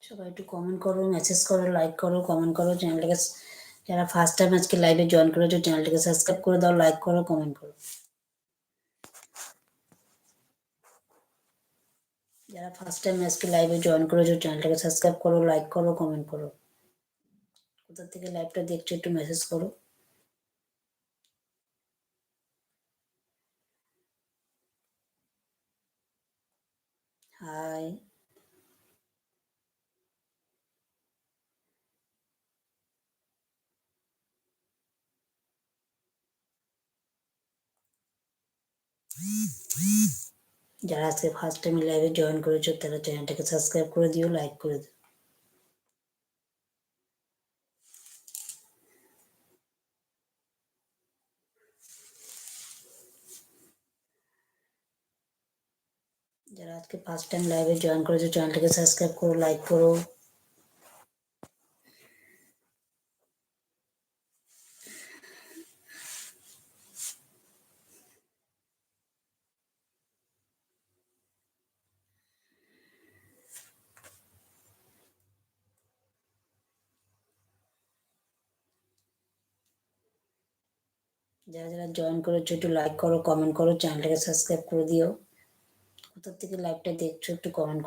সবাই একটু কমেন্ট করো, মেসেজ করো, লাইক করো, কমেন্ট করো। চ্যানেলটাকে যারা ফার্স্ট টাইম আজকে লাইভে জয়েন করেছো চ্যানেলটাকে সাবস্ক্রাইব করে দাও, লাইক করো, কমেন্ট করো। যারা ফার্স্ট টাইম আজকে লাইভে জয়েন করেছো চ্যানেলটাকে সাবস্ক্রাইব করো, লাইক করো, কমেন্ট করো। কোথা থেকে লাইভটা দেখছো একটু মেসেজ করো। হাই। যারা আজকে ফার্স্ট টাইম লাইভে জয়েন করেছো তারা চ্যানেলটাকে সাবস্ক্রাইব করে দিও, লাইক করে দিও। যারা আজকে ফার্স্ট টাইম লাইভে জয়েন করেছো চ্যানেলটাকে সাবস্ক্রাইব করো, লাইক করো। যারা যারা জয়েন করেছো একটু লাইক করো, কমেন্ট করো, চ্যানেলটাকে সাবস্ক্রাইব করে দিও। কোথা থেকে লাইভটা দেখছো একটু কমেন্ট